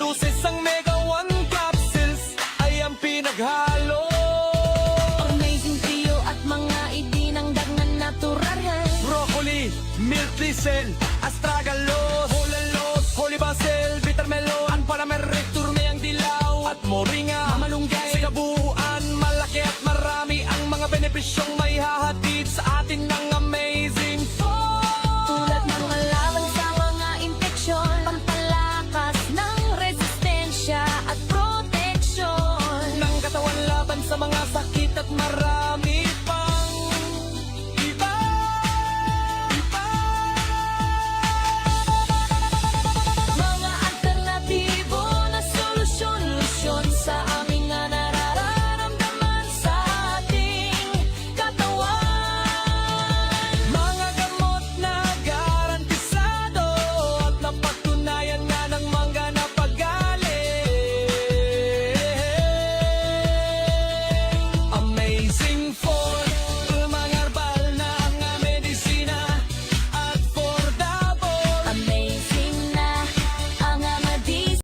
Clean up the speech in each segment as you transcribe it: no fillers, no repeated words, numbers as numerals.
luces ang Mega One capsules ay ang pinaghalo. Amazing trio at mga idinangdag na natural. Broccoli, milk thistle, astragalus, hulalos, holy basil, bitter melon, panamerictum, turmeyang dilaw at moringa, malunggay. Sa kabuuan, malaki at marami ang mga benepisyong may hahatid sa atin ng Amazing Food. Tulad ng laban sa mga infeksyon, pampalakas ng resistensya at proteksyon Ng katawan laban sa mga sakit at marami pang iba. Mga alternatibo na solusyon sa aming nararamdaman sa ating katawan. Mga gamot na garantisado at napatunayan na ng mangga na paggaling. Amazing Food, mga herbal na ang medisina at affordable. Amazing na ang amadis.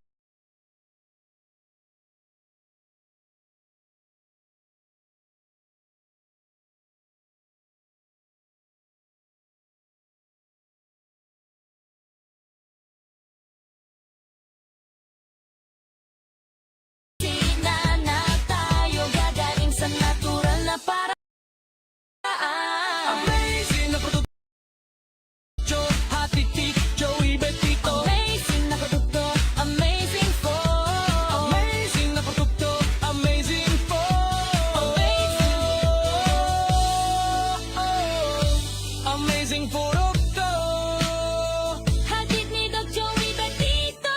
Na tayo gagaling sa natural na paraan. Amazing na produkto, Hatitik, Joey Betito. Amazing na produkto, amazing food. Amazing na produkto, Amazing Food. Amazing produkto. Hatid ni Doc Joey Betito.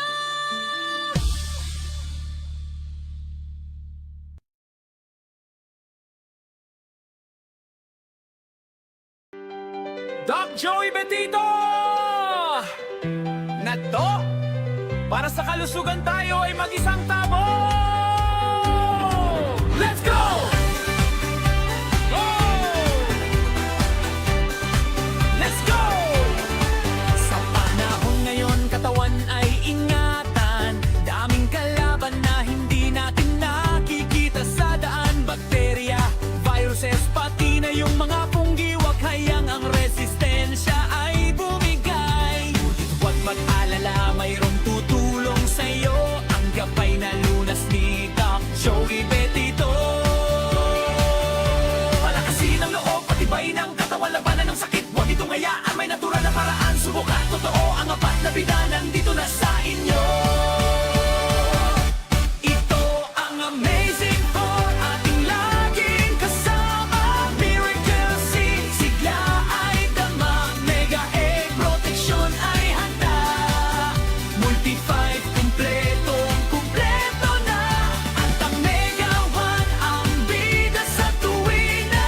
Doc Joey Betito! Na to, para sa kalusugan tayo ay mag-isang tabo! Let's go! Go! Let's go! Sa panahon ngayon, katawan ay ingatan. Daming kalaban na hindi natin nakikita sa daan. Bakterya, viruses, pati na yung mga punggiwak. Hayang ang resistensya ay bumigay. Huwag mag-alala, mayroong tutulong sa'yo. Ang gabay na lunas ni Doc Joey Betito. Palakasin ang loob, patibay ng katawan, labanan ng sakit. Huwag itong hayaan, may natural na paraan. Subukan, totoo ang apat na bida, nandito na sa inyo. Ito ang Amazing Food, ating laging kasama. Miracle Seed, sigla ay dama. Mega Egg, proteksyon ay handa. Multi-5, kumpleto na. At ang Mega One, ang bida sa tuwina.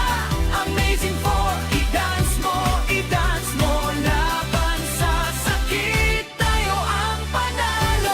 Amazing Food, i-dance mo laban sa sakit. Tayo ang panalo.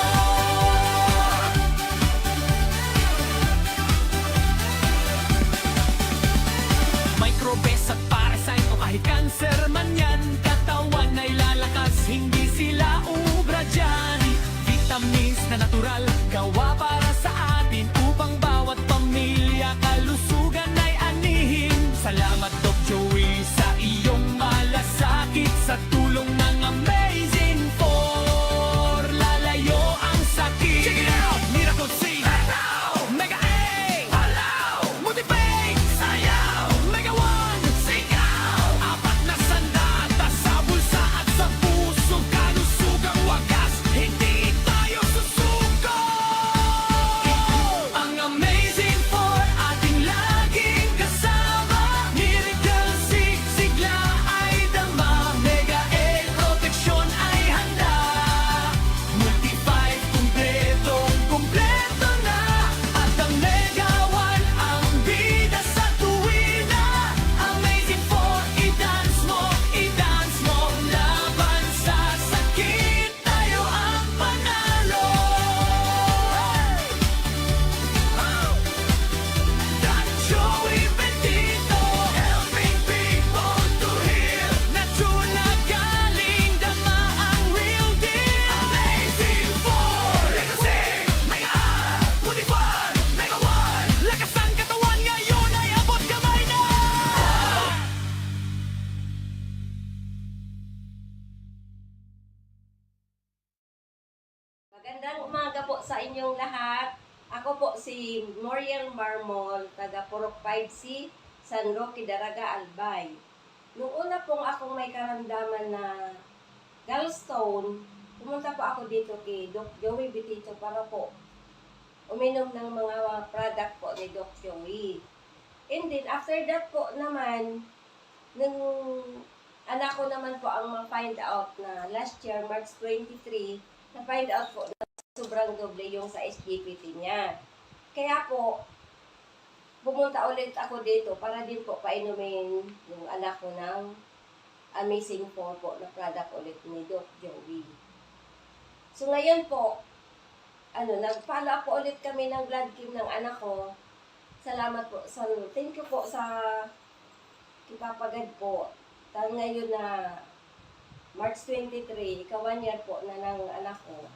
inyong lahat. Ako po si Moriel Marmol, taga Purok 5C, San Roque, Daraga, Albay. Nung una pong akong may karamdaman na gallstone, pumunta po ako dito kay Doc Joey Bitito para po uminom ng mga product po ni Doc Joey. And then, after that po naman, nung anak ko naman po ang ma-find out na last year, March 23, na-find out po na sobrang doble yung sa SGPT niya. Kaya po, pumunta ulit ako dito para din po painumin yung anak ko ng Amazing 4 po na product ulit ni Doc Joey. So ngayon po, nag-follow up po ulit kami ng blood chem ng anak ko. Salamat po. Thank you po sa Kipapagad po. Dahil ngayon na March 23, ika 1 year po na ng anak ko.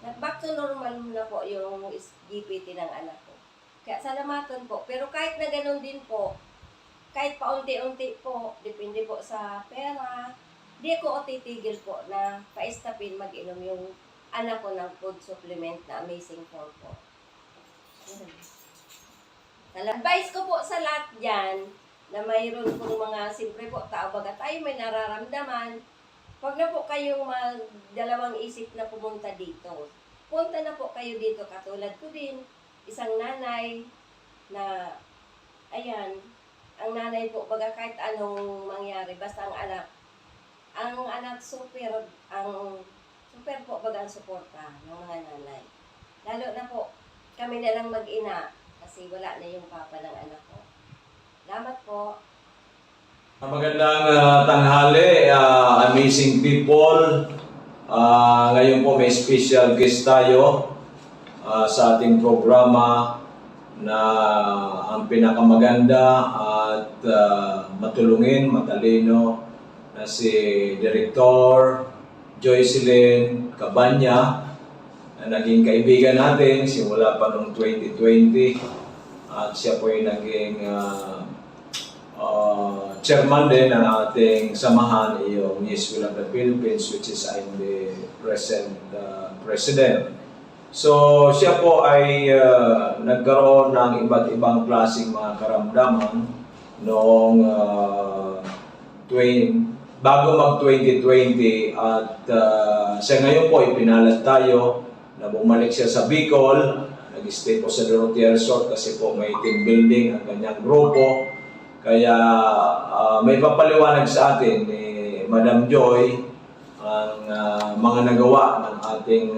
Nag-back to normal na po yung GPT ng anak ko. Kaya salamatan po. Pero kahit na ganun din po, kahit paunti-unti po, depende po sa pera, di ko titigil po na paistapin mag-inom yung anak ko ng food supplement na Amazing 4 po. Advice ko po sa lahat dyan, na mayroon pong mga, siyempre po, tao baga tayo may nararamdaman, huwag na po kayong magdalawang isip na pumunta dito. Punta na po kayo dito, katulad ko din, isang nanay na, ayan, ang nanay po, baga kahit anong mangyari, basta ang anak super po baga ang suporta ng mga nanay. Lalo na po, kami na lang mag-ina, kasi wala na yung papa ng anak ko. Salamat po. Magandang tanghali, amazing people. Ngayon po may special guest tayo sa ating programa na ang pinakamaganda at matulungin, matalino na si Director Joycelyn Cabanya na naging kaibigan natin simula pa noong 2020 at siya po ay naging chairman din ng ating samahan, yung Yes We Love the Philippines, which is I'm the present president. So, siya po ay nagkaroon ng iba't ibang klaseng mga karamdaman noong bago mag-2020 at siya ngayon po ipinalat tayo na bumalik siya sa Bicol, nag-stay po sa Dorotea Resort kasi po may team building ang kanyang grupo. Kaya may papaliwanag sa atin ni Madam Joy ang mga nagawa ng ating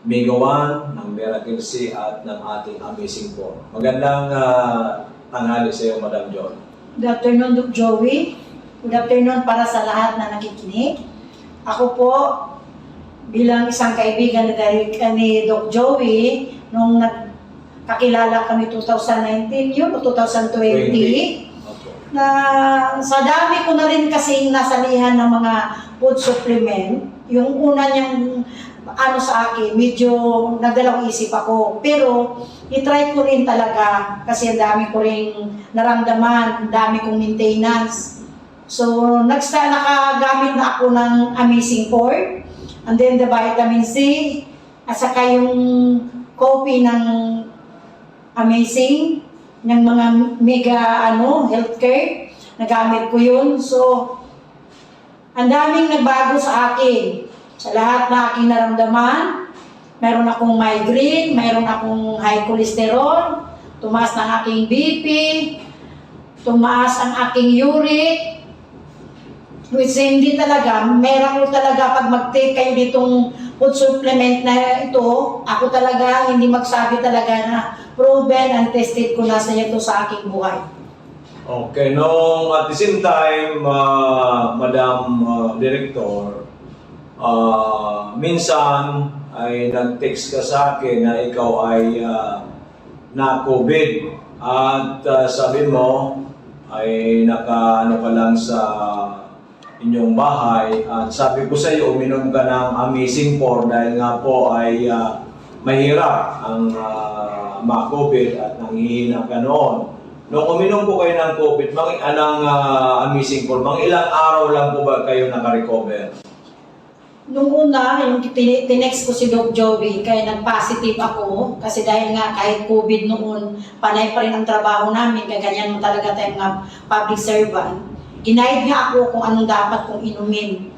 Mega 1, ng Miracle C at ng ating Amazing 4. Magandang tanghali sa iyo, Madam Joy. Good afternoon, Doc Joey. Good afternoon para sa lahat na nakikinig. Ako po, bilang isang kaibigan ni Doc Joey, nung kakilala kami 2019 yun o 2020, Okay. na sa dami ko na rin kasing nasalihan ng mga food supplement, yung una niyang sa akin, medyo nagdalawang isip ako. Pero, itry ko rin talaga kasi ang dami ko rin naramdaman, ang dami kong maintenance. So, nakagamit na ako ng Amazing 4, and then the vitamin C, at saka yung coffee ng Amazing, ng mga mega healthcare, nagamit ko yun. So, ang daming nagbago sa akin. Sa lahat na aking naramdaman, mayroon akong migraine, mayroon akong high cholesterol, tumaas ng aking BP, tumaas ang aking uric, which hindi talaga, meron ko talaga pag mag-take kayo ditong food supplement na ito, ako talaga hindi magsabi talaga na proven and tested ko na sa ito sa aking buhay. Okay, at the same time, Madam Director, minsan ay nag-text ka sa akin na ikaw ay na-COVID at sabi mo ay naka ka lang sa inyong bahay at sabi ko sa iyo uminom ka ng Amazing 4 dahil nga po ay mahirap ang ma-COVID at nanghihina ka noon. Nung uminom po kayo ng COVID, Amazing 4, mga ilang araw lang po ba kayo naka-recover? Nung una, yung tinext ko si Doc Joey, kaya nag-positive ako. Kasi dahil nga kahit COVID noon, panay pa rin ang trabaho namin, kaya ganyan mo talaga tayong mga public servant. Ginaid niya ako kung anong dapat kong inumin.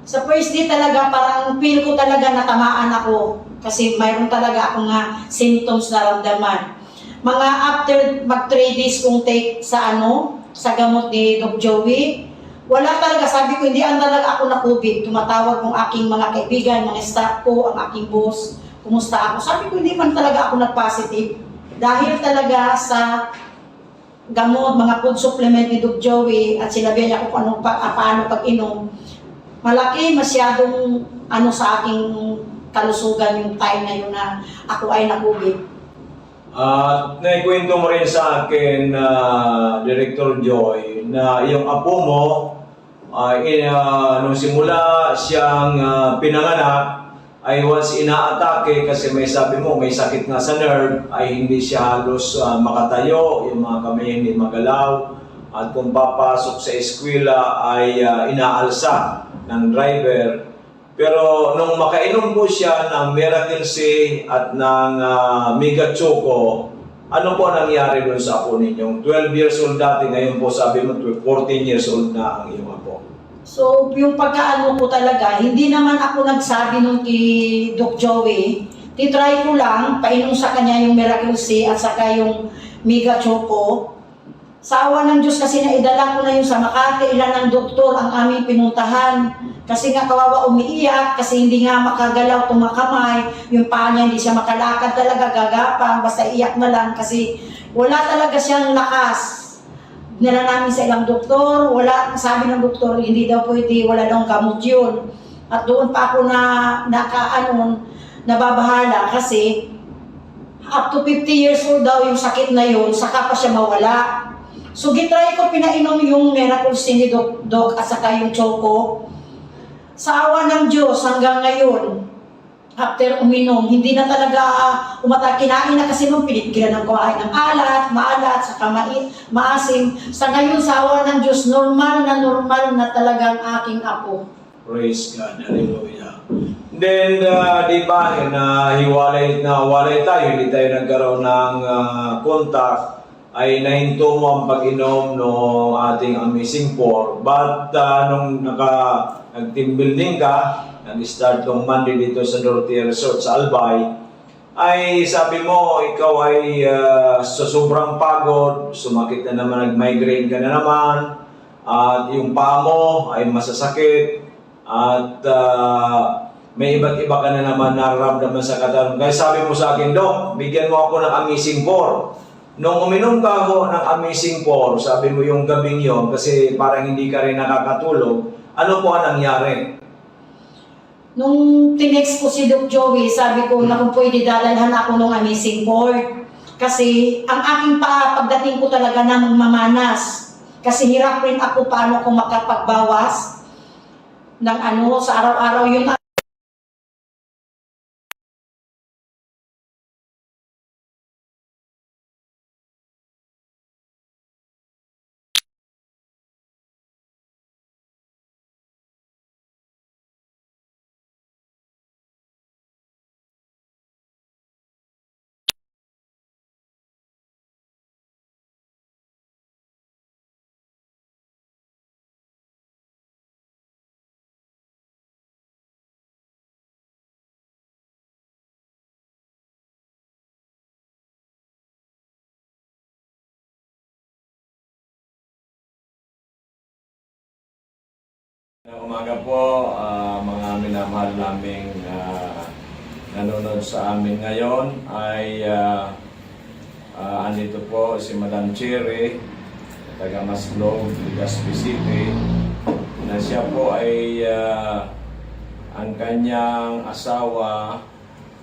Sa first day talaga, parang feel ko talaga natamaan ako. Kasi mayroon talaga akong symptoms na ramdaman. Mga after mag 3 days kong take sa sa gamot ni Doc Joey, wala talaga, sabi ko, hindi talaga ako na COVID. Tumatawag kong aking mga kaibigan, mga staff ko, ang aking boss, kumusta ako. Sabi ko, hindi man talaga ako nag-positive. Dahil talaga sa gamot, mga food supplement ni Doc Joey, at sinabihan niya kung paano pag-inom, malaki masyadong sa aking kalusugan yung time na yun na ako ay na-COVID. At naikwento mo rin sa akin, Director Joy, na yung apo mo, nung simula siyang pinanganak, ay once inaatake kasi may sabi mo, may sakit nga sa nerve, ay hindi siya halos makatayo, yung mga kamay hindi magalaw, at kung papasok sa eskwela ay inaalsa ng driver. Pero nung makainom po siya ng Miracle C at ng Mega Choco, ano po nangyari doon sa apo ninyong 12 years old dati, ngayon po sabi mo 14 years old na ang iyong apo? So, yung pagkaano ko talaga, hindi naman ako nagsabi nung kay Doc Joey. Titry ko lang, painom sa kanya yung Miracle C at saka yung Mega Choco. Sa awa ng Diyos kasi naidala ko na yung sa Makati, ilan ng doktor ang aming pinuntahan. Kasi nga kawawa umiiyak, kasi hindi nga makagalaw itong makamay. Yung paa niya hindi siya makalakad talaga, gagapang, basta iyak na lang kasi wala talaga siyang lakas. Nila namin sa ilang doktor, sabi ng doktor, hindi daw pwede, wala daw gamot yun. At doon pa ako nababahala kasi up to 50 years old daw yung sakit na yun, saka pa siya mawala. So gitry ko, pinainom yung Miracle C ni Doc at saka yung Choco. Sa awa ng Diyos hanggang ngayon, after uminom, hindi na talaga kinain na kasi nung pinigilan ng kumain ng maalat, saka maasim. Sa ngayon, sa awa ng Diyos, normal na talagang aking apo. Praise God, hallelujah. Then, di ba, hiwalay tayo, hindi tayo nagkaroon ng contact, ay nahinto mo ang pag-inom ng ating Amazing 4. But nung nag-team building ka, nag-start tong Monday dito sa Dorotea Resort sa Albay, ay sabi mo, ikaw ay sa sobrang pagod, sumakit na naman, nag-migraine ka na naman, at yung paa mo ay masasakit, at may iba't iba ka na naman nararamdaman sa katawan. Kaya sabi mo sa akin, Doc, bigyan mo ako ng Amazing 4. Nung uminom ka ako ng Amazing 4, sabi mo yung gabing yon, kasi parang hindi ka rin nakakatulog, ano po ang nangyari? Nung tinext ko si Doc Joey, sabi ko na kung pwede dadalhan ako ng Amazing 4. Kasi ang aking paa, pagdating ko talaga na mamanas. Kasi hirap rin ako paano ako makapagbawas ng sa araw-araw yun. Umaga po, mga minamahal naming nanonood sa amin ngayon ay andito po si Madam Cherry, taga Maslog, Legazpi City, na siya po ay ang kanyang asawa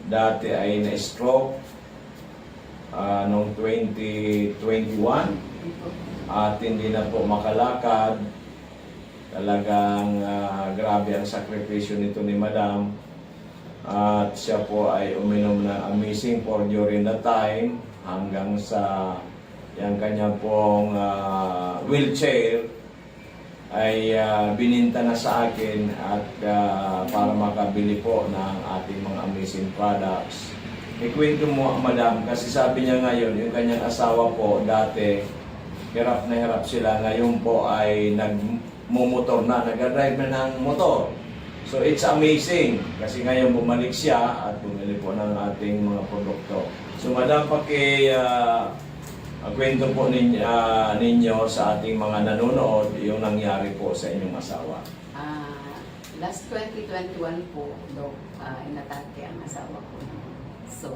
dati ay na-stroke noong 2021 at hindi na po makalakad. Talagang grabe ang sakripisyo nito ni Madam. At siya po ay uminom ng Amazing 4 during the time hanggang sa yung kanya pong wheelchair ay bininta na sa akin at para makabili po ng ating mga amazing products. Ikwento mo, madam, kasi sabi niya ngayon, yung kanyang asawa po dati, hirap na hirap sila. Ngayon po ay nagmumotor na, nag-drive na ng motor. So it's amazing kasi ngayon bumalik siya at bumili po ng ating mga produkto. So madam, kwento po ninyo sa ating mga nanonood yung nangyari po sa inyong asawa. Last 2021 po, Dok, inatake ang asawa ko. So,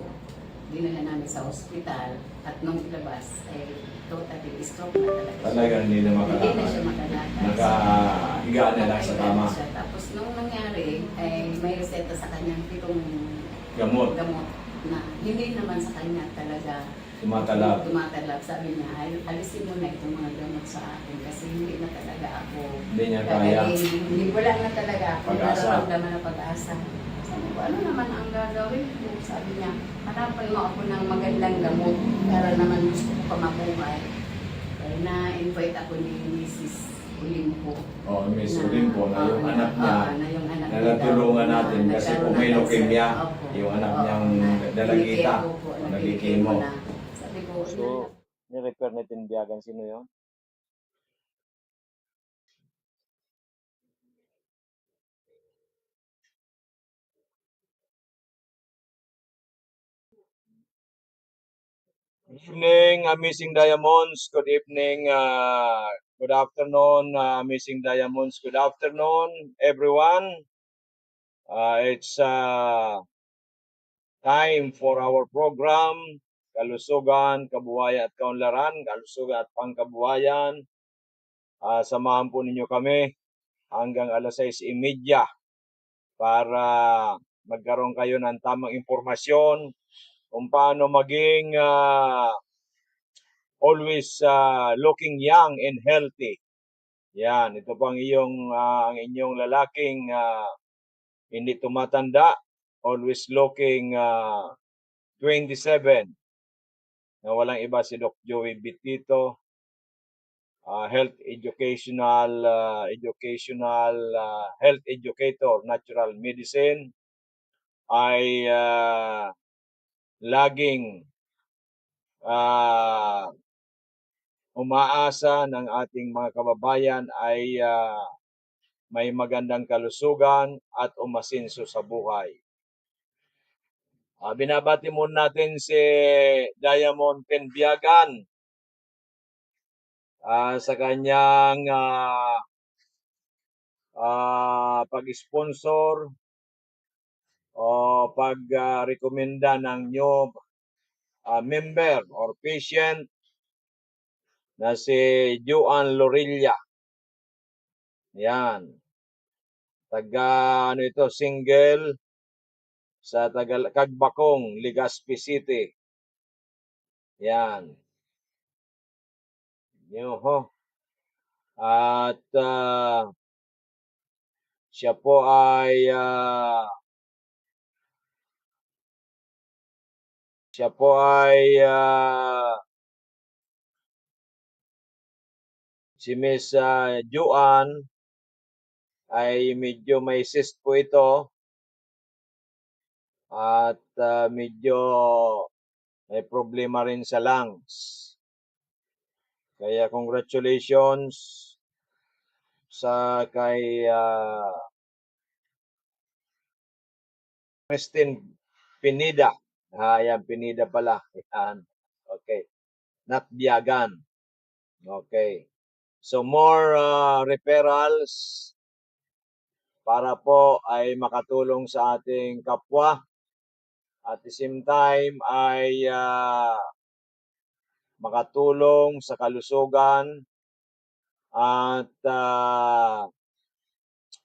dinala namin sa ospital at nung ilabas, totally stroke na talaga siya. Talagang hindi na Hindi na siya makalakad. makalakad. Nakahiga na lang sa kama. Siya. Tapos nung nangyari, may reseta sa kanyang pitong Gamot. na hindi naman sa kanya talaga Tumatalab. Sabi niya, alisin mo na itong mga gamot sa akin kasi hindi na talaga ako Hindi niya kaya. Hindi wala na talaga ako Pag-asa. nararamdaman na pag-asa. Sabi ko, ano naman ang gagawin ko? Sabi niya, hanapan mo ako ng magandang gamot para naman gusto ko pa mabuhay. Kaya na-invite ako ni Mrs. Olimpo. Oh, Miss Olimpo na yung anak niya. Na yung anak Na niya natulungan daw, natin na kasi nagkaroon kung may ng leukemia, cancer. Opo. yung anak Oo, niyang na dalagita, nagkikemo po, nagkikemo. na. Sabi ko, So, ni-refer na tinbiyagan, sino yun? Good evening, Amazing Diamonds. Good evening, good afternoon, Amazing Diamonds. Good afternoon, everyone. It's time for our program, Kalusugan, Kabuhayan at Kaunlaran, Kalusugan at Pangkabuhayan. Samahan po ninyo kami hanggang alas 6:30 para magkaroon kayo ng tamang impormasyon kung paano maging always looking young and healthy. Yan, ito po ang inyong lalaking hindi tumatanda, always looking 27. Na walang iba si Doc Joey Bitito, health health educator, natural medicine, ay laging umaasa ng ating mga kababayan ay may magandang kalusugan at umasinso sa buhay. Binabati muna natin si Diamond Tenbiagan sa kanyang pag-sponsor o pag-rekomenda ng new member or patient na si Juan Lorilla. Yan. Single sa Cagbakong, Legazpi City. Yan. Yoho. At siya po ay si Miss Juan ay medyo may cyst po ito at medyo may problema rin sa lungs. Kaya congratulations sa kay Christine Pineda. Yan, Pineda pala. Yan. Okay. Not Biagan. Okay. So more referrals para po ay makatulong sa ating kapwa. At the same time ay makatulong sa kalusugan at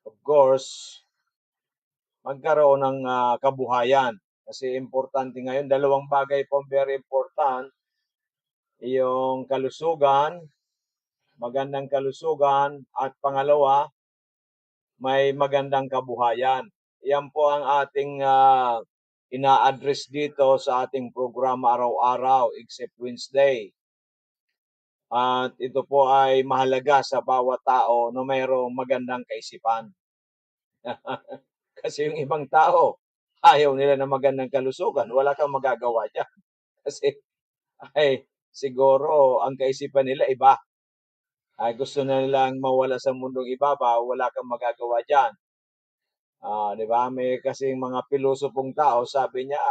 of course magkaroon ng kabuhayan. Kasi importante ngayon, dalawang bagay po very important. Yung kalusugan, magandang kalusugan, at pangalawa, may magandang kabuhayan. Yan po ang ating ina-address dito sa ating programa araw-araw except Wednesday. At ito po ay mahalaga sa bawat tao na mayroong magandang kaisipan. Kasi yung ibang tao, ayaw nila ng magandang kalusugan, wala kang magagawa diyan. Kasi ay siguro ang kaisipan nila iba. Ay gusto na nilang mawala sa mundong ibabaw, wala kang magagawa diyan. 'Di ba? May kasing mga pilosopong tao, sabi niya,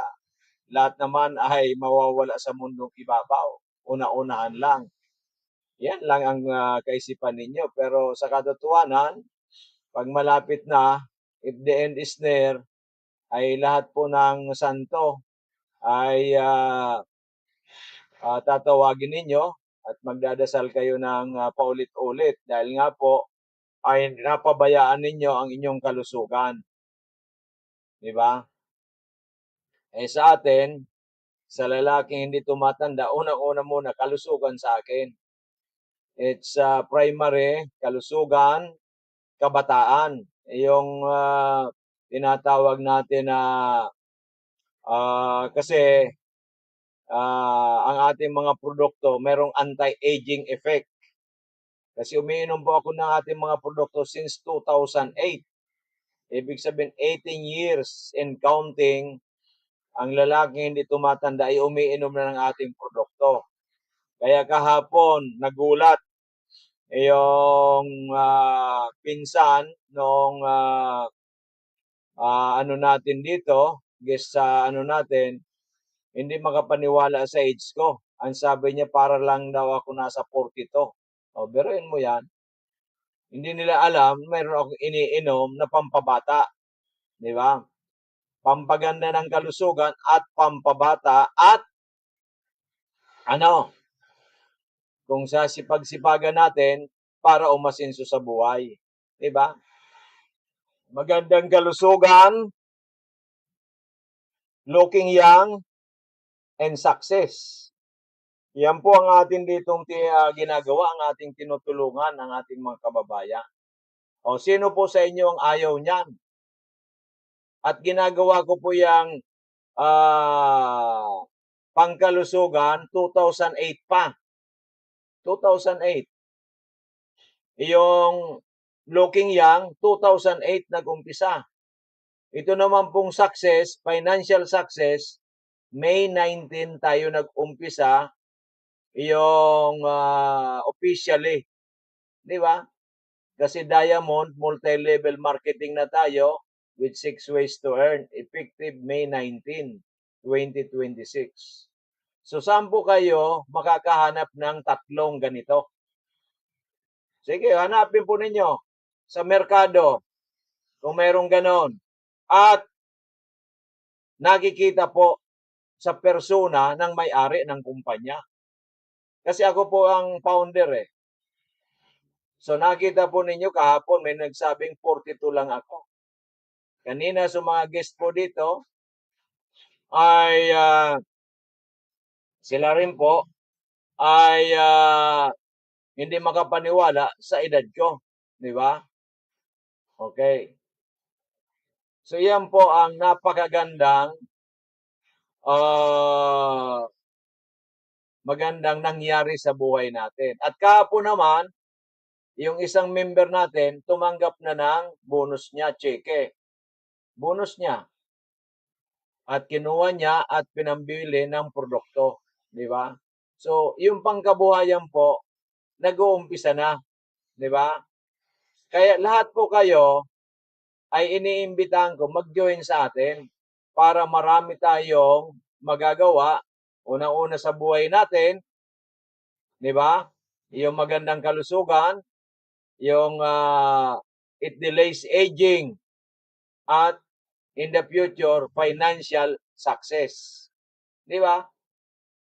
lahat naman ay mawawala sa mundong ibabaw. Una-unahan lang. Yan lang ang kaisipan ninyo. Pero sa katotohanan, pag malapit na, if the end is near, ay lahat po ng santo ay tatawagin ninyo at magdadasal kayo ng paulit-ulit dahil nga po ay napabayaan ninyo ang inyong kalusugan. Di ba? Sa atin, sa lalaking hindi tumatanda, unang-una muna, kalusugan sa akin. It's primary, kalusugan, kabataan. Yung tinatawag natin na kasi ang ating mga produkto merong anti-aging effect. Kasi umiinom po ako ng ating mga produkto since 2008. Ibig sabihin 18 years and counting, ang lalaking hindi tumatanda ay umiinom na ng ating produkto. Kaya kahapon nagulat yung pinsan nung ano natin dito, guest sa ano natin, hindi makapaniwala sa age ko. Ang sabi niya, para lang daw ako nasa 42. O, biruin mo yan. Hindi nila alam, mayroon akong iniinom na pampabata. Di ba? Pampaganda ng kalusugan at pampabata at ano, kung sasipag-sipagan natin para umasenso sa buhay. Di ba? Magandang kalusugan, looking young, and success. Yan po ang ating ditong ginagawa, ang ating tinutulungan ng ating mga kababayan. O sino po sa inyo ang ayaw niyan? At ginagawa ko po yung pangkalusugan 2008 pa. 2008. Yung looking young, 2008 nag-umpisa. Ito naman pong success, financial success, May 19 tayo nag-umpisa yung officially. Di ba? Kasi Diamond, multi-level marketing na tayo with 6 ways to earn, effective May 19, 2026. So, saan po kayo makakahanap ng tatlong ganito? Sige, hanapin po ninyo sa merkado kung mayroong ganon. At nakikita po sa persona ng may-ari ng kumpanya. Kasi ako po ang founder eh. So nakita po ninyo kahapon may nagsabing 42 lang ako. Kanina sa mga guest po dito ay sila rin po ay hindi makapaniwala sa edad ko. Di ba? Okay. So yan po ang napakagandang magandang nangyari sa buhay natin. At kahapon naman, yung isang member natin, tumanggap na ng bonus niya, cheque. Bonus niya. At kinuha niya at pinambili ng produkto. Di ba? So, yung pangkabuhayan po, nag-uumpisa na. Di ba? Kaya lahat po kayo ay iniimbitahan ko mag-join sa atin para marami tayong magagawa. Unang-una sa buhay natin, di ba? Yung magandang kalusugan, yung it delays aging, at in the future, financial success. Di ba?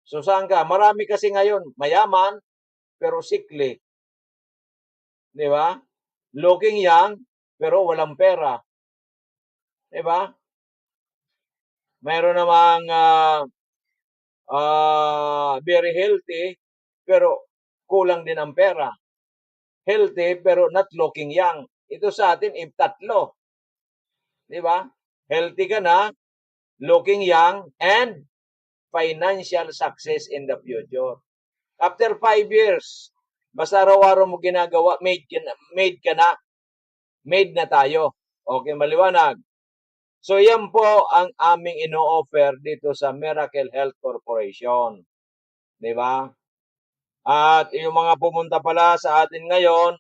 So saan ka? Marami kasi ngayon, mayaman, pero sickly. Di ba? Looking young, pero walang pera. Di ba? Mayroon namang very healthy, pero kulang din ang pera. Healthy, pero not looking young. Ito sa atin, tatlo. Di ba? Healthy ka na, looking young, and financial success in the future. After 5 years, basta araw-araw mo ginagawa, made ka na. Made na tayo. Okay, maliwanag. So, yan po ang aming ino-offer dito sa Miracle Health Corporation. Di ba? At yung mga pumunta pala sa atin ngayon,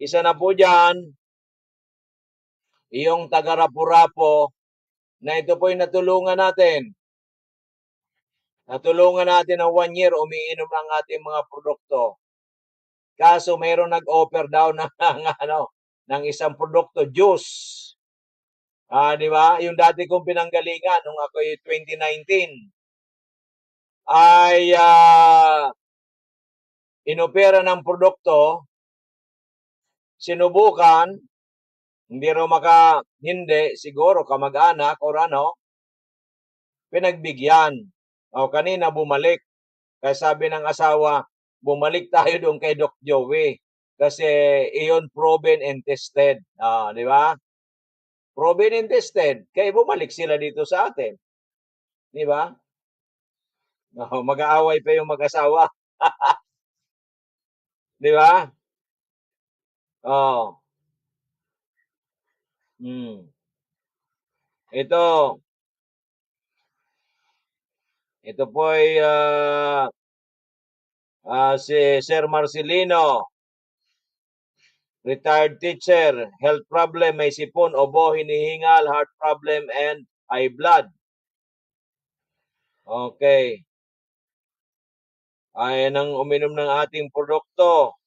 isa na po dyan, yung taga Rapu-Rapo, na ito po yung natulungan natin. Natulungan natin ng 1 year, umiinom ng ating mga produkto. Kaso mayroong nag-offer daw ng isang produkto, juice. Di ba? Yung dati kong pinanggalingan nung ako 2019 ay inopera ng produkto, sinubukan, hindi raw hindi, siguro kamag-anak or pinagbigyan. O kanina bumalik. Kaya sabi ng asawa, bumalik tayo doon kay Doc Joey. Kasi iyon proven and tested. Di ba? Proven and tested. Kaya bumalik sila dito sa atin. Di ba? Mag-aaway pa yung mag-asawa. Di ba? Oh. Ito po ay si Sir Marcelino, retired teacher, health problem, may sipon, obo, hinihingal, heart problem, and high blood. Okay. Ay nang uminom ng ating produkto.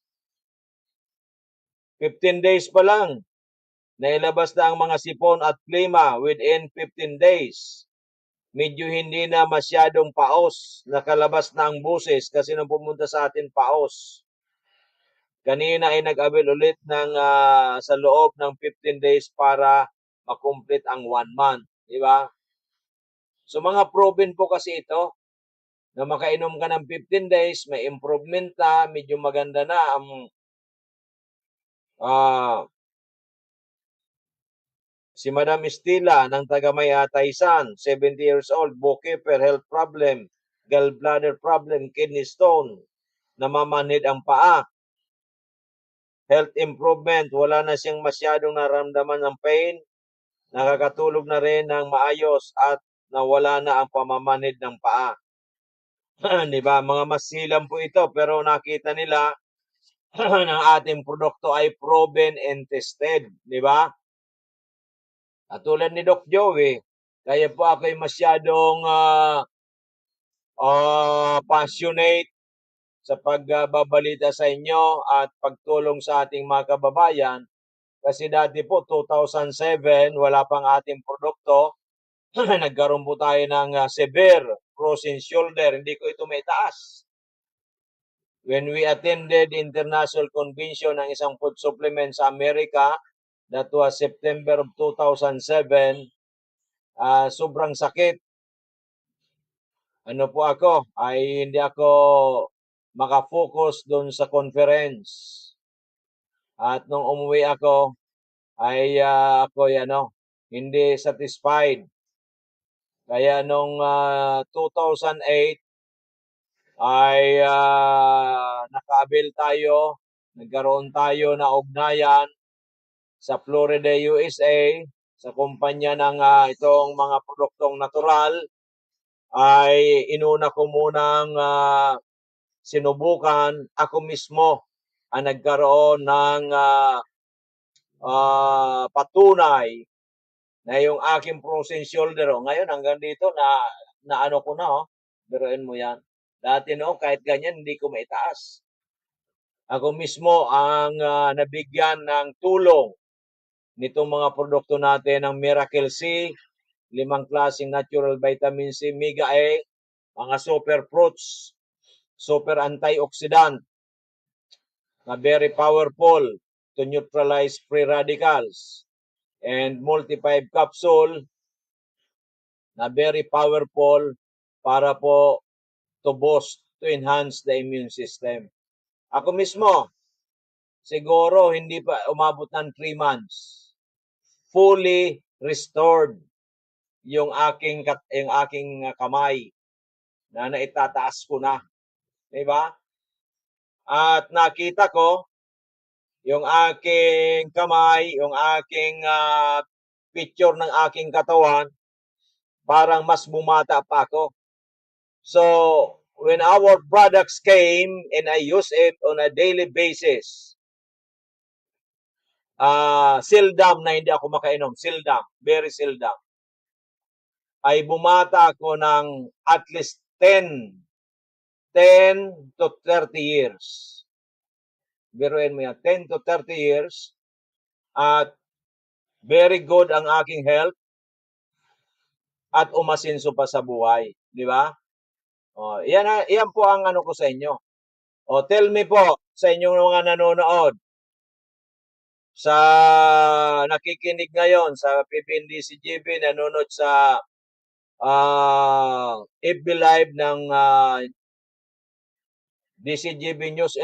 15 days pa lang, nailabas na ang mga sipon at klima within 15 days. Medyo hindi na masyadong paos, nakalabas na ang buses kasi nung pumunta sa atin paos. Kanina ay nag-avail ulit ng sa loob ng 15 days para makomplete ang 1 month. Di ba? So mga proven po kasi ito na makainom ka ng 15 days, may improvement na, medyo maganda na ang si Madam Estila ng taga Taysan, 70 years old, bookkeeper, health problem, gallbladder problem, kidney stone, namamanhid ang paa. Health improvement, wala na siyang masyadong naramdaman ng pain, nakakatulog na rin ng maayos at nawala na ang pamamanhid ng paa. Di ba? Mga masilang po ito pero nakita nila ng ating produkto ay proven and tested. Di ba? At tulad ni Doc Joey, kaya po ako ay masyadong passionate sa pagbabalita sa inyo at pagtulong sa ating mga kababayan. Kasi dati po, 2007, wala pang ating produkto. Nagkaroon po tayo ng severe frozen shoulder. Hindi ko ito may taas. When we attended International Convention ng isang food supplement sa Amerika, that was September of 2007, sobrang sakit. Ano po ako, ay hindi ako makafocus doon sa conference. At nung umuwi ako, ay ako hindi satisfied. Kaya nung 2008 ay naka-avail tayo, nagkaroon tayo na ugnayan sa Florida, USA, sa kumpanya ng itong mga produktong natural, ay inuna ko munang sinubukan. Ako mismo ang nagkaroon ng patunay na yung aking frozen shoulder, ngayon hanggang dito na ano ko na, biruin mo yan. Dati kahit ganyan, hindi ko maitaas. Ako mismo ang nabigyan ng tulong nitong mga produkto natin ng Miracle C, 5 klaseng natural vitamin C, Mega A, mga super fruits, super antioxidant, na very powerful to neutralize free radicals, and multi-5 capsule na very powerful para po to boost, to enhance the immune system. Ako mismo, siguro hindi pa umabot ng 3 months, fully restored yung aking kamay na naitataas ko na. Diba? at nakita ko yung aking kamay, yung aking picture ng aking katawan, parang mas bumata pa ako. So, when our products came and I use it on a daily basis, seldom na hindi ako makainom, seldom, very seldom, ay bumata ako ng at least 10 to 30 years. Biruin mo yan, 10 to 30 years, at very good ang aking health, at umasinso pa sa buhay. Di ba? Yan po ang ano ko sa inyo. Tell me po sa inyong mga nanonood, sa nakikinig ngayon sa PPNDCGB, nanonood sa FB Live ng DCGB News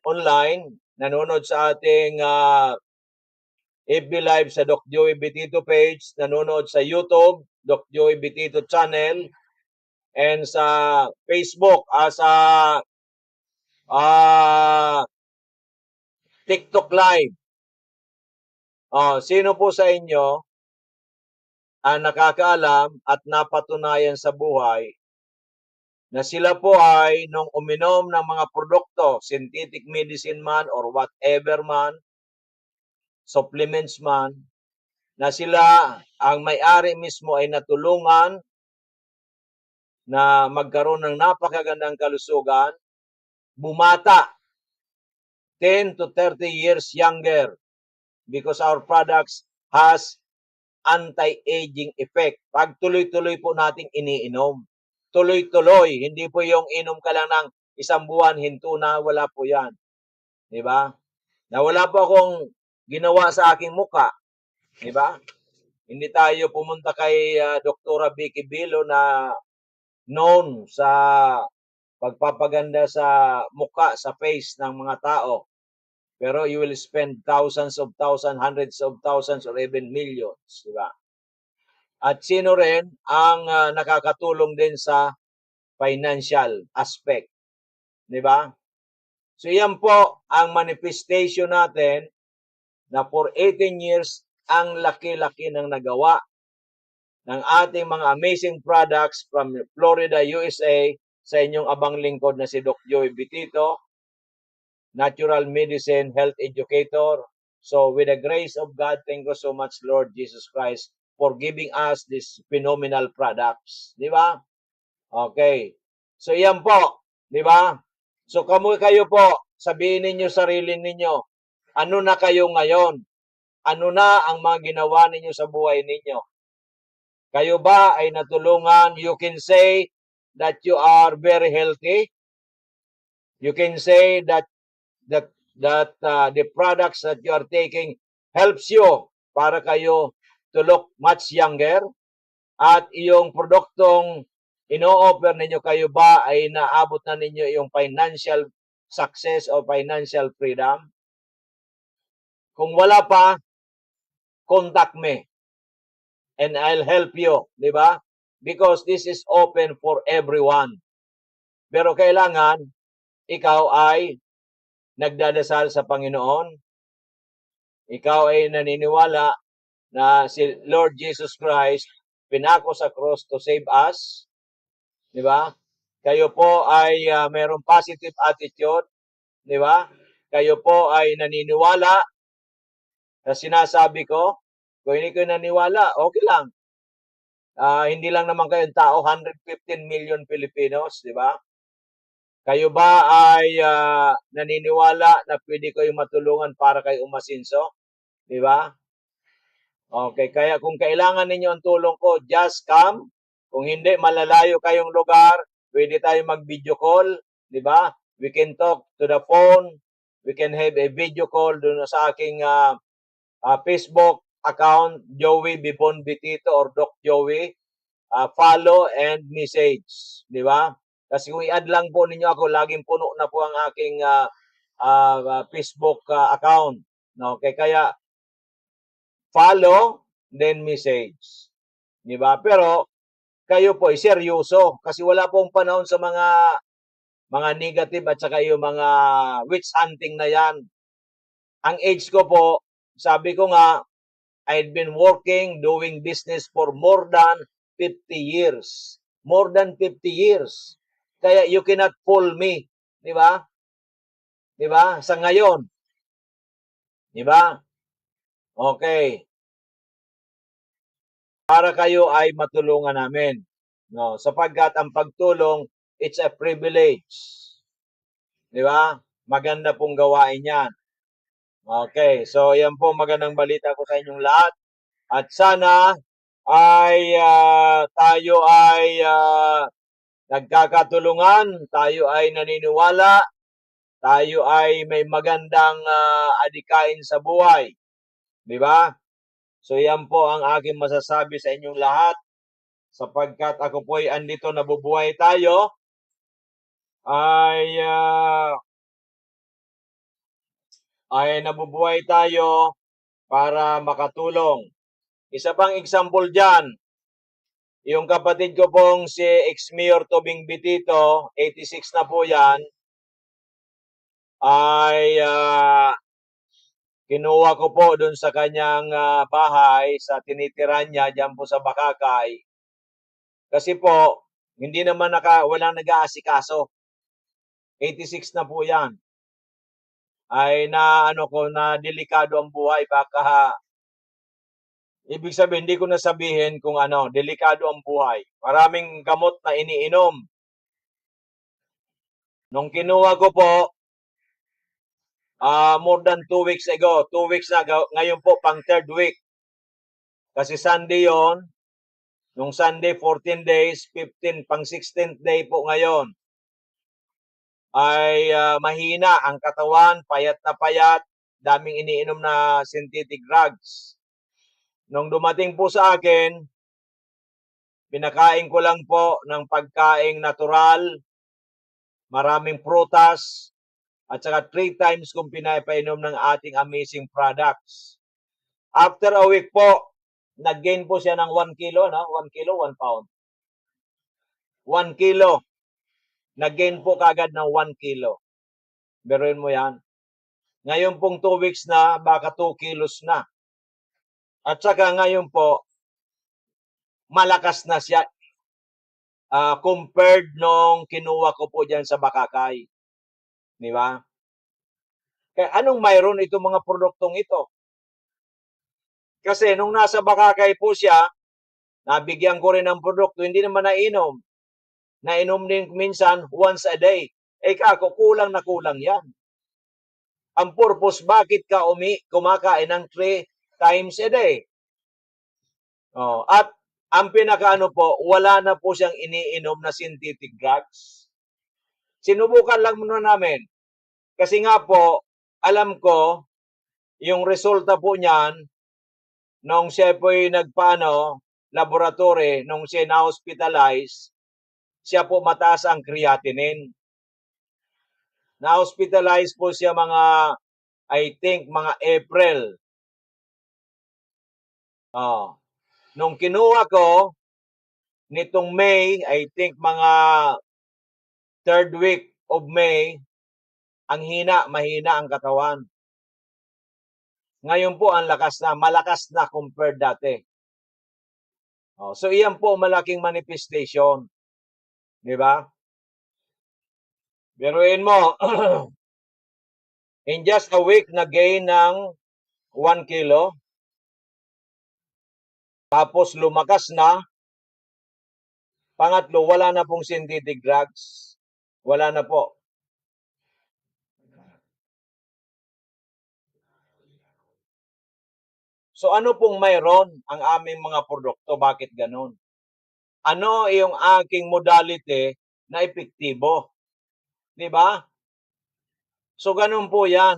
Online, nanonood sa ating FB Live sa Doc Joey Betito page, nanonood sa YouTube, Doc Joey Betito channel, and sa Facebook, sa TikTok Live. Sino po sa inyo ang nakakaalam at napatunayan sa buhay na sila po ay nung uminom ng mga produkto, synthetic medicine man or whatever man, supplements man, na sila ang may-ari mismo ay natulungan na magkaroon ng napakagandang kalusugan, bumata 10 to 30 years younger because our products has anti-aging effect. Pag tuloy-tuloy po nating iniinom, tuloy-tuloy, hindi po yung inom ka lang ng isang buwan, hinto na, wala po yan. Di ba? Na wala po akong ginawa sa aking muka. Di ba? Hindi tayo pumunta kay Dr. Vicky Bilo na known sa pagpapaganda sa muka, sa face ng mga tao. Pero you will spend thousands of thousands, hundreds of thousands, or even millions. Di ba? At sino rin ang nakakatulong din sa financial aspect. Di ba? So yan po ang manifestation natin na for 18 years, ang laki-laki ng nagawa ng ating mga amazing products from Florida, USA, sa inyong abang lingkod na si Doc Joey Betito, natural medicine, health educator. So with the grace of God, thank you so much, Lord Jesus Christ, for giving us these phenomenal products. Di ba? Okay. So yan po. Di ba? So kayo po, sabihin ninyo sarili ninyo, ano na kayo ngayon? Ano na ang mga ginawa ninyo sa buhay ninyo? Kayo ba ay natulungan? You can say that you are very healthy. You can say that the products that you are taking helps you para kayo to look much younger, at yung produktong ino-offer ninyo, kayo ba ay naabot na ninyo yung financial success o financial freedom? Kung wala pa, contact me and I'll help you, di ba? Because this is open for everyone. Pero kailangan ikaw ay nagdadasal sa Panginoon. Ikaw ay naniniwala na si Lord Jesus Christ pinako sa cross to save us. Di ba? Kayo po ay mayroong positive attitude. Di ba? Kayo po ay naniniwala sa sinasabi ko. Kung hindi kayo naniwala, okay lang. Hindi lang naman kayong tao, 115 million Filipinos, di ba? Kayo ba ay naniniwala na pwede kayong matulungan para kayo umasinso? Di ba? Okay, kaya kung kailangan ninyo ang tulong ko, just come. Kung hindi, malalayo kayong lugar, pwede tayo mag-video call, di ba? We can talk to the phone. We can have a video call doon sa aking Facebook account, Joey Bibon Betito or Doc Joey. Follow and message, di ba? Kasi kung i-add lang po ninyo ako, laging puno na po ang aking Facebook account. Okay, kaya follow, then message. Di ba? Pero kayo po ay seryoso kasi wala pong panahon sa mga mga negative at saka yung mga witch hunting na yan. Ang age ko po, sabi ko nga, I've been working, doing business for more than 50 years. More than 50 years. Kaya you cannot fool me. Di ba? Di ba? Sa ngayon. Di ba? Okay. Para kayo ay matulungan namin. No, sapagkat ang pagtulong, it's a privilege. Di ba? Maganda pong gawain yan. Okay, so yan po magandang balita ko sa inyong lahat. At sana ay tayo ay nagkakatulungan, tayo ay naniniwala, tayo ay may magandang adikain sa buhay. Di ba? So yan po ang aking masasabi sa inyong lahat. Sapagkat ako po ay andito nabubuhay tayo, ay nabubuhay tayo para makatulong. Isa pang example dyan, yung kapatid ko pong si ex-mayor Tobing Bitito, 86 na po yan, ay kinuha ko po dun sa kanyang bahay, sa tinitiran niya, dyan po sa Bakakay. Kasi po, hindi naman walang nag-aasikaso. 86 na po yan. Ay na delikado ang buhay, baka ibig sabihin, hindi ko na sabihin kung delikado ang buhay. Maraming gamot na iniinom. Nung kinuha ko po, more than 2 weeks ago, 2 weeks na, ngayon po pang 3rd week. Kasi Sunday yon, nung Sunday 14 days, 15, pang 16th day po ngayon. Ay mahina ang katawan, payat na payat, daming iniinom na synthetic drugs. Nung dumating po sa akin, pinakain ko lang po ng pagkaing natural, maraming prutas, at saka 3 times kong pinapainom ng ating amazing products. After a week po, nag-gain po siya ng 1 kilo, 1 kilo, 1 pound. 1 kilo. Nag-gain po kagad ng 1 kilo. Beruin mo yan. Ngayon pong 2 weeks na, baka 2 kilos na. At saka ngayon po, malakas na siya compared nung kinuha ko po dyan sa Bakakay. Di ba? Kaya anong mayroon itong mga produktong ito? Kasi nung nasa Bakakay po siya, nabigyan ko rin ng produkto, hindi naman nainom. Nainom din minsan once a day. Kako, kulang na kulang yan. Ang purpose, bakit ka kumakain ng 3 times a day? At ang pinakaano po, wala na po siyang iniinom na synthetic drugs. Sinubukan lang muna namin. Kasi nga po, alam ko, yung resulta po niyan, nung siya po'y laboratory, nung siya na-hospitalize, siya po mataas ang creatinine. Na-hospitalize po siya I think, mga April. Nung kinuha ko, nitong May, I think mga 3rd week of May, mahina ang katawan. Ngayon po, ang lakas na, malakas na compared dati. So, iyan po malaking manifestation. Di ba? Biruin mo, in just a week, nag-gain ng 1 kilo. Tapos lumakas na. Pangatlo, wala na pong synthetic drugs. Wala na po. So ano pong mayroon ang aming mga produkto? Bakit ganun? Ano yung aking modality na epektibo? Di ba? So ganun po yan.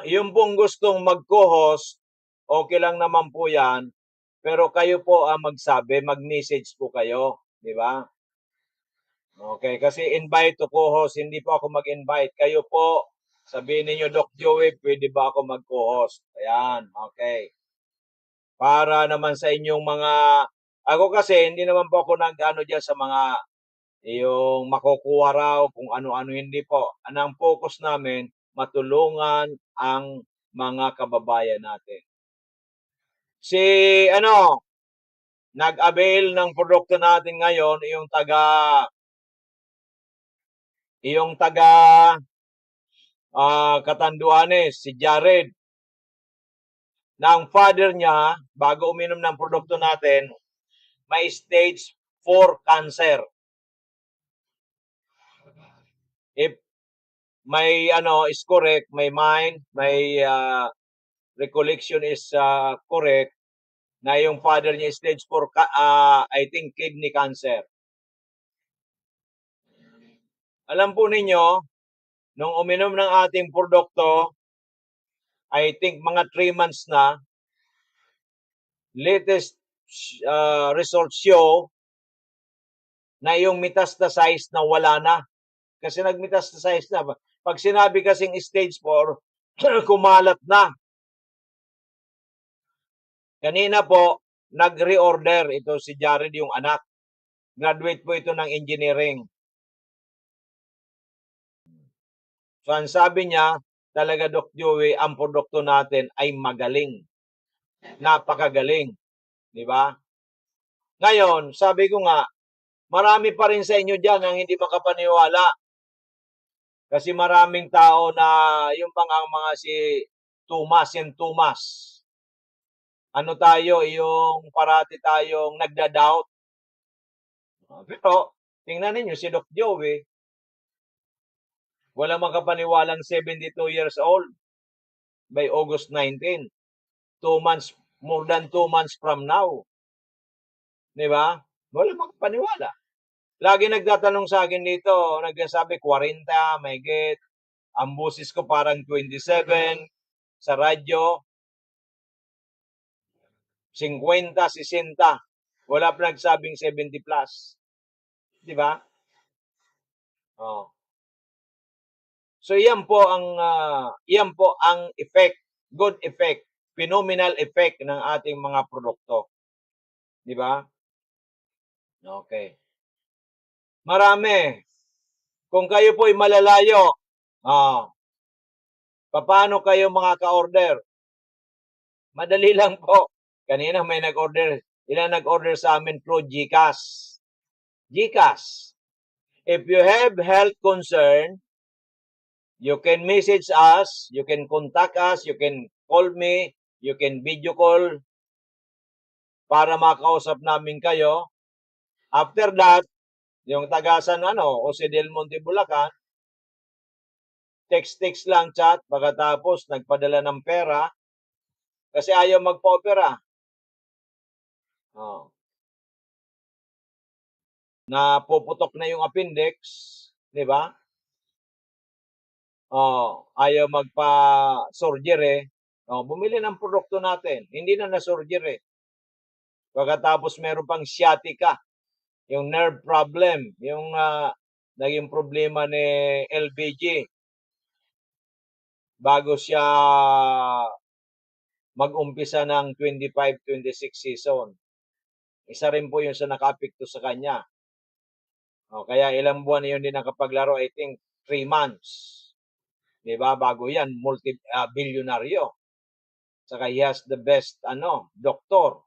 Yung pong gustong mag-co-host, okay lang naman po yan. Pero kayo po magsabi, mag-message po kayo. Di ba? Okay, kasi invite to co-host, hindi po ako mag-invite. Kayo po, sabihin niyo, Doc Joey, pwede ba ako mag-co-host? Ayan, okay. para naman sa inyong mga ako kasi hindi naman po ako nag-ano diyan sa mga yung makukuha raw kung ano-ano, hindi po. Ang focus namin matulungan ang mga kababayan natin. Si ano, nag-avail ng produkto natin ngayon yung taga Catanduanes, si Jared. Na ang father niya, bago uminom ng produkto natin, may stage 4 cancer. If may is correct, may mind, may recollection is correct, na yung father niya stage 4, I think kidney cancer. Alam po ninyo, nung uminom ng ating produkto, I think mga 3 months na, latest results show na yung metastasize na wala na. Kasi nag-metastasize na. Pag sinabi kasing stage 4, kumalat na. Kanina po, nag-reorder ito si Jared, yung anak. Graduate po ito ng engineering. So, ang sabi niya, talaga Doc Joey, ang produkto natin ay magaling. Napakagaling. Di ba? Ngayon, sabi ko nga, marami pa rin sa inyo dyan ang hindi makapaniwala. Kasi maraming tao na yung mga si Thomas. Ano tayo, yung parati tayong nagda-doubt. Pero, tingnan ninyo, si Doc Joey, wala makapaniwalang 72 years old by August 19. 2 months, more than 2 months from now. Di ba? Wala makapaniwala. Lagi nagtatanong sa akin dito, nagsasabi 40, may get. Ang boses ko parang 27 sa radyo. 50, 60. Wala pa nagsabing 70 plus. Di ba? Oh. So yan po ang effect, good effect, phenomenal effect ng ating mga produkto. Di ba? Okay. Marami. Kung kayo po ay malalayo, paano kayo mga ka-order? Madali lang po. Kanina may nag-order. Ilan nag-order sa amin through GCash. GCash. If you have health concern, you can message us, you can contact us, you can call me, you can video call para makausap namin kayo. After that, yung tagasan Jose Del Monte, Bulacan, text lang chat, pagkatapos nagpadala ng pera kasi ayaw magpa-opera. Na puputok na yung appendix, di ba? Ayaw magpa-surgery. Bumili ng produkto natin. Hindi na na-surgery. Pagkatapos meron pang sciatica, yung nerve problem, yung naging problema ni LBG bago siya mag-umpisa ng 25-26 season. Isa rin po yun sa naka-apekto sa kanya. Kaya ilang buwan na yun din nakapaglaro, I think 3 months. Diba? Bago yan, multi-billionaryo. Saka he has the best doctor.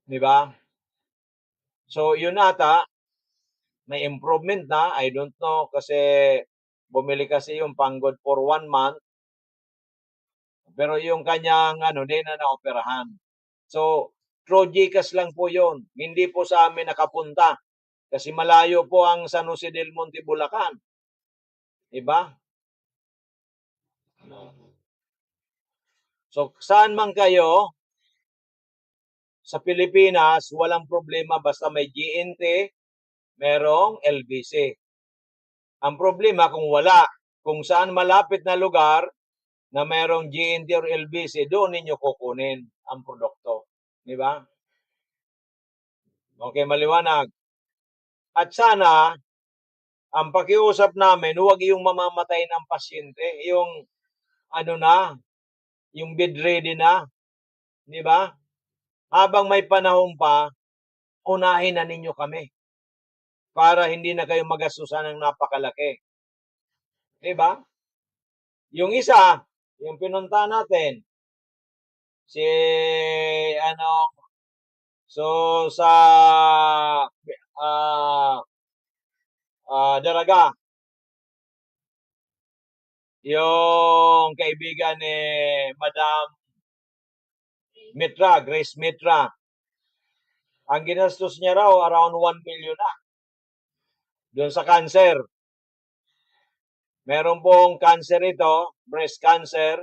Diba? So, yun ata, may improvement na. I don't know kasi bumili kasi yung panggod for 1 month. Pero yung kanyang di na naoperahan. So, through GCash lang po yun. Hindi po sa amin nakapunta. Kasi malayo po ang San Jose del Monte, Bulacan. Diba? So, saan man kayo, sa Pilipinas, walang problema basta may GNT, merong LBC. Ang problema kung wala, kung saan malapit na lugar na merong GNT or LBC, doon ninyo kukunin ang produkto. Di ba? Okay, maliwanag. At sana, ang pakiusap namin, huwag yung mamamatay ng pasyente, yung yung bedready na. Di ba? Habang may panahon pa, unahin na ninyo kami para hindi na kayo magastusan ng napakalaki. Di ba? Yung isa, yung pinunta natin, si ano, so sa Daraga, yung kaibigan ni Madam Mitra, Grace Mitra, ang ginastos niya raw around 1 million na doon sa cancer. Meron pong cancer ito, breast cancer,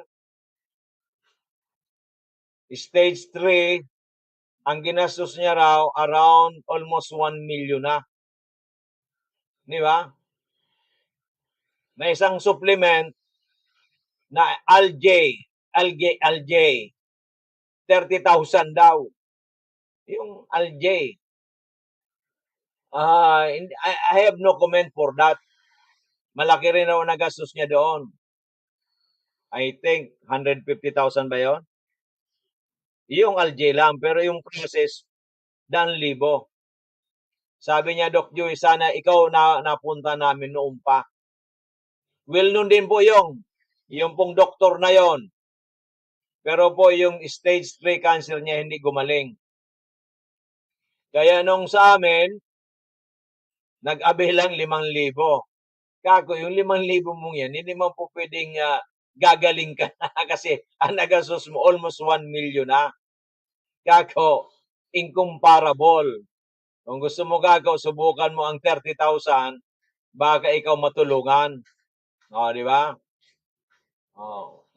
stage 3, ang ginastos niya raw around almost 1 million na. Di ba? May isang supplement na Alj, 30,000 daw. Yung Alj. I have no comment for that. Malaki rin raw nagastos niya doon. I think 150,000 ba yun? Yung Alj lang, pero yung process, 1,000. Sabi niya, Doc Joey, sana ikaw napunta namin noon pa. Well, nun din po yung pong doktor na yon. Pero po yung stage 3 cancer niya hindi gumaling. Kaya nung sa amin, nag-abi lang 5,000. Kako, yung 5,000 mong yan, hindi mo po pwedeng gagaling ka na kasi ang nagastos mo almost 1 million na. Kako, incomparable. Kung gusto mo kako, subukan mo ang 30,000, baka ikaw matulungan. O, di ba? O.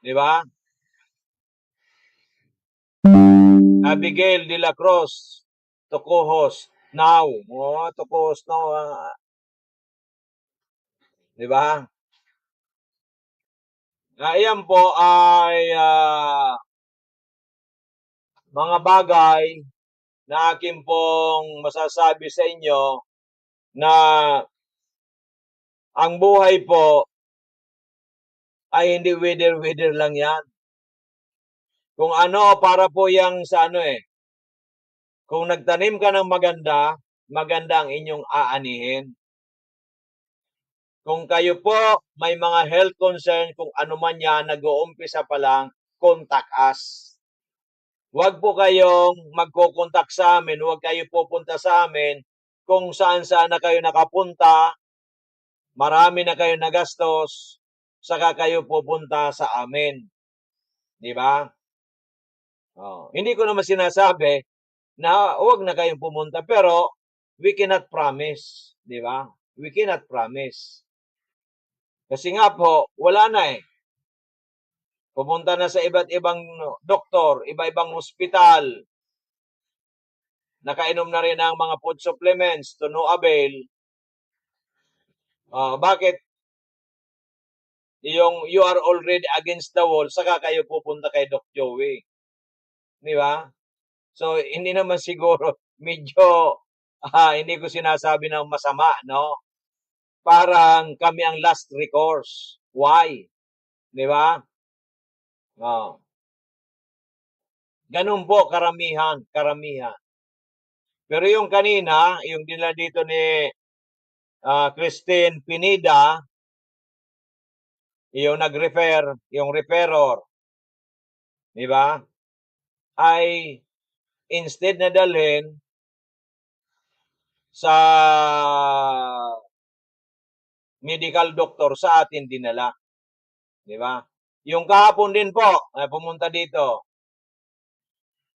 Di ba? Abigail de la Cruz, Tocohos, now. O, Tocohos now. Di ba? Ayan po ay mga bagay na akin pong masasabi sa inyo na ang buhay po ay hindi wither lang yan. Kung ano, para po yang sa kung nagtanim ka ng maganda, maganda ang inyong aanihin. Kung kayo po may mga health concern, kung ano man yan, nag-uumpisa pa lang, contact us. Huwag po kayong magko-contact sa amin, huwag kayo pupunta sa amin kung saan-saan na kayo nakapunta, marami na kayo nagastos, saka kayo pupunta sa amin. Di ba? Hindi ko naman sinasabi na huwag na kayong pumunta, pero we cannot promise. Di ba? We cannot promise. Kasi nga po, wala na Pumunta na sa iba't ibang doktor, iba-ibang hospital. Nakainom na rin ng mga food supplements to no avail. Bakit? You are already against the wall, saka kayo pupunta kay Doc Joey. Di ba? So, hindi naman siguro, medyo, hindi ko sinasabi ng masama, no? Parang kami ang last recourse. Why? Di ba? Ganun po, karamihan. Pero yung kanina, yung dila dito ni Christine Pineda, yung nag-refer, yung referor, di ba? Ay instead na dalhin sa medical doctor, sa atin dinala. Di ba? Yung kahapon din po, pumunta dito.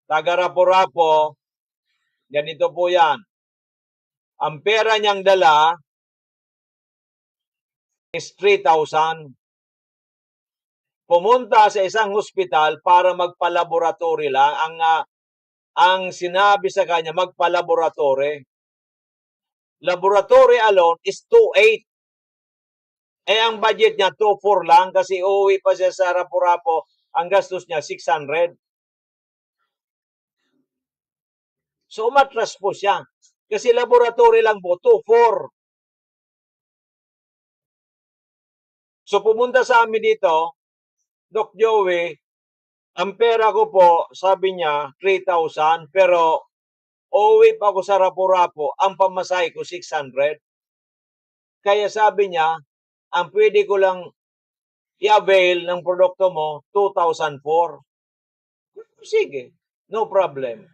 Taga Rapo-Rapo, ganito po yan. Ang pera niyang dala is 3,000. Pumunta sa isang hospital para magpa-laboratory lang. Ang sinabi sa kanya, magpa-laboratory. Laboratory alone is 2,800. Ang budget niya 2,400 lang kasi uuwi pa siya sa Rapo-Rapo. Ang gastos niya 600. So, umatras po siya. Kasi laboratory lang po, 2,400. So, pumunta sa amin dito, Doc Joey, Ang pera ko po, sabi niya, 3,000, pero uuwi pa ako sa Rapo-Rapo, ang pamasahe ko 600. Kaya sabi niya, ang pwede ko lang i-avail ng produkto mo, 2,004. Sige, no problem.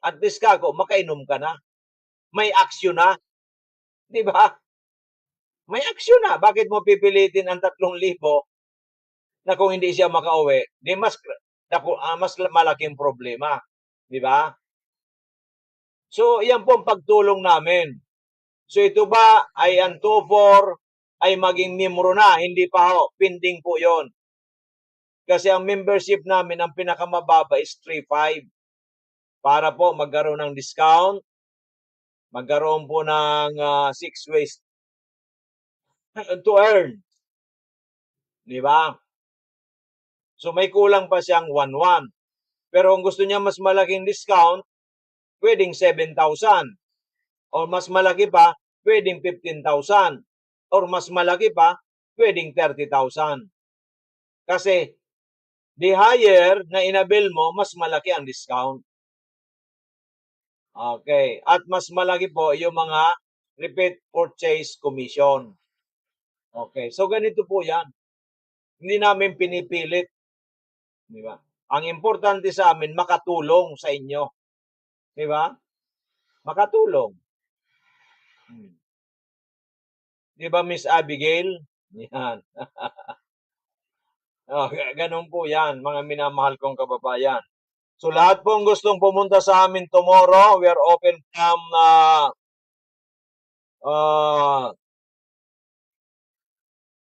At least kako, makainom ka na. May aksyon na. Di ba? May aksyon na. Bakit mo pipilitin ang 3,000 na kung hindi siya makauwi? Di mas malaking problema. Di ba? So, yan po ang pagtulong namin. So, ito ba ay ang 2,4 ay maging miyembro na? Hindi pa ho. Pending po yon. Kasi ang membership namin, ang pinakamababa is 3,500. Para po magkaroon ng discount, magkaroon po ng 6 ways to earn. Di ba? So may kulang pa siyang 1,100. Pero kung gusto niya mas malaking discount, pwedeng 7,000. Or mas malaki pa, pwedeng 15,000. Or mas malaki pa, pwedeng 30,000. Kasi the higher na inabil mo, mas malaki ang discount. Okay. At mas malaki po yung mga repeat purchase commission. Okay. So, ganito po yan. Hindi namin pinipilit. Di ba? Ang importante sa amin, makatulong sa inyo. Di ba? Makatulong. Di ba, Miss Abigail? Yan. Ganun po yan, mga minamahal kong kababayan. So, lahat pong gustong pumunta sa amin tomorrow, we are open from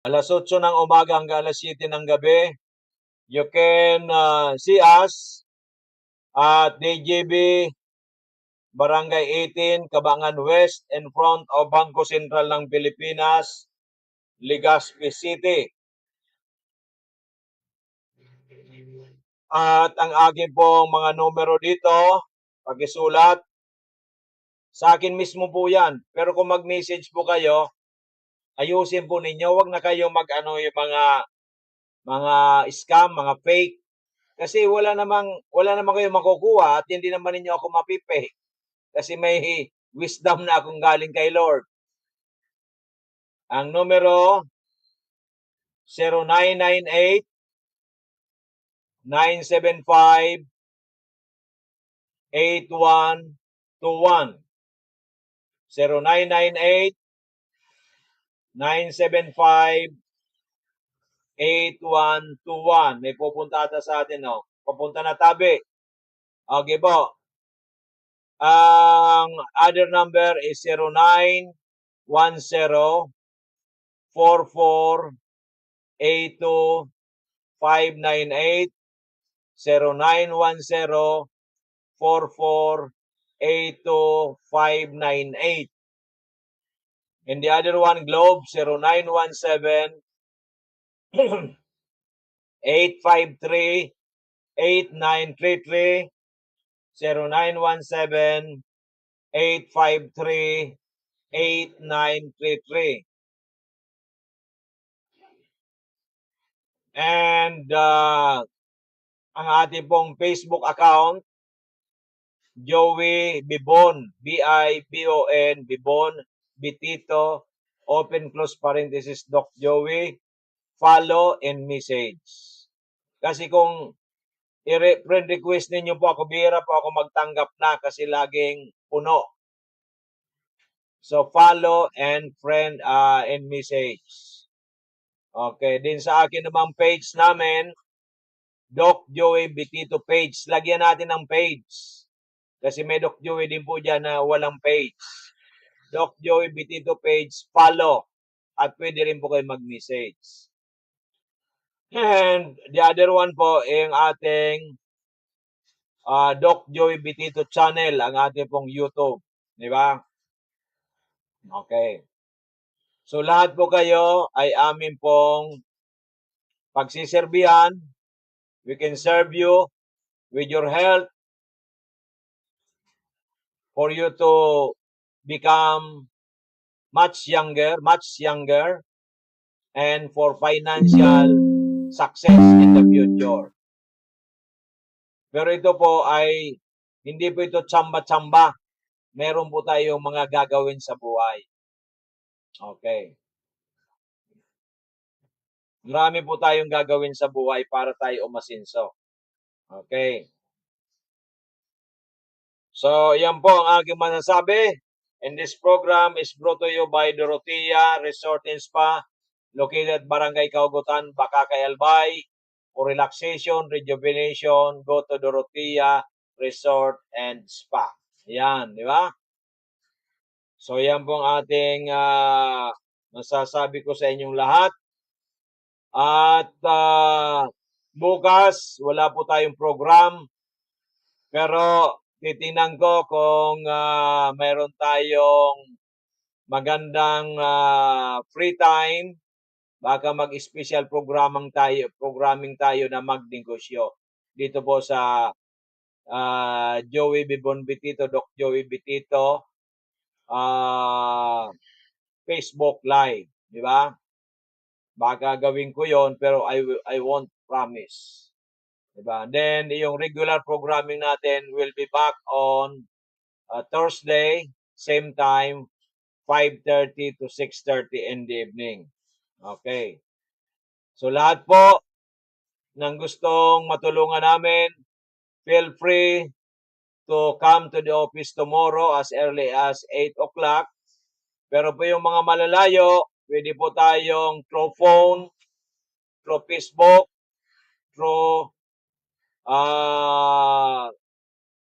alas 8 ng umaga hanggang alas 7 ng gabi. You can see us at DJB Barangay 18, Cabangan West, in front of Bangko Sentral ng Pilipinas, Legazpi City. At ang aking pong mga numero dito, pakisulat. Sa akin mismo po yan. Pero kung mag-message po kayo, ayusin po ninyo. Huwag na kayo mag-ano yung mga scam, mga fake. Kasi wala namang kayo makukuha at hindi naman ninyo ako mapipay. Kasi may wisdom na akong galing kay Lord. Ang numero 0998 975 8121. 0998 975 8121. May pupunta ata sa atin, no? Papunta na tabi. Okay po. Ang other number is 0910 44 82 598. 0910 44 82 598. And the other one, Globe, 0917 853 8933. 0917 853 8933. And ang ating pong Facebook account, Joey Bibon, B-I-B-O-N, Bibon, Bitito, open close parenthesis, Doc Joey, follow and message. Kasi kung friend request ninyo po ako, bihira po ako magtanggap na kasi laging puno. So, follow and friend and message. Okay, din sa akin namang page namin, Doc Joey Bitito page. Lagyan natin ng page. Kasi may Doc Joey din po dyan na walang page. Doc Joey Bitito page, follow. At pwede rin po kayo mag-message. And the other one po, yung ating Doc Joey Bitito channel, ang ating pong YouTube. Di ba? Okay. So lahat po kayo ay amin pong pagsiserbihan. We can serve you with your health for you to become much younger, and for financial success in the future. Pero ito po ay hindi po ito tsamba-tsamba. Meron po tayong mga gagawin sa buhay. Okay. Marami po tayong gagawin sa buhay para tayo umasinso. Okay. So, yan po ang aking masasabi. And this program is brought to you by Dorotea Resort and Spa, located Barangay Kaugutan, Bacacay, Albay. For relaxation, rejuvenation, go to Dorotea Resort and Spa. Yan, di ba? So, yan po ang ating masasabi ko sa inyong lahat. At bukas, wala po tayong program. Pero titingnan ko kung mayroon tayong magandang free time. Baka mag-special programming tayo na magnegosyo. Dito po sa Joey Bibon Bitito, Doc Joey Bitito, Facebook Live. Di ba? Baka gawin ko yon pero I won't promise. Diba? Then, yung regular programming natin will be back on Thursday, same time, 5:30 to 6:30 in the evening. Okay. So, lahat po ng gustong matulungan namin, feel free to come to the office tomorrow as early as 8 o'clock. Pero po yung mga malalayo, pwede po tayong through phone, through Facebook, through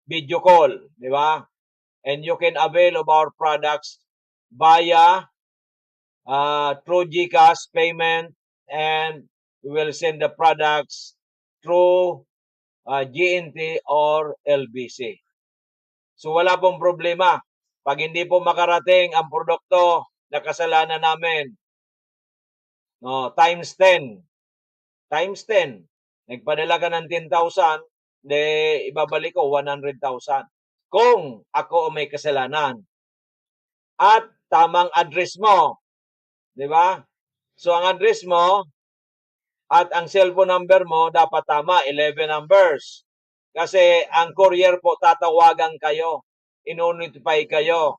video call, di ba? And you can avail of our products via through GCash payment, and we will send the products through GNT or LBC. So wala pong problema. Pag hindi po makarating ang produkto na kasalanan namin, no, times 10. Times 10. Nagpadala ka ng 10,000, ibabalik ko 100,000. Kung ako may kasalanan. At tamang address mo. Di ba? So, ang address mo at ang cellphone number mo dapat tama, 11 numbers. Kasi ang courier po tatawagan kayo. Ino-notify kayo.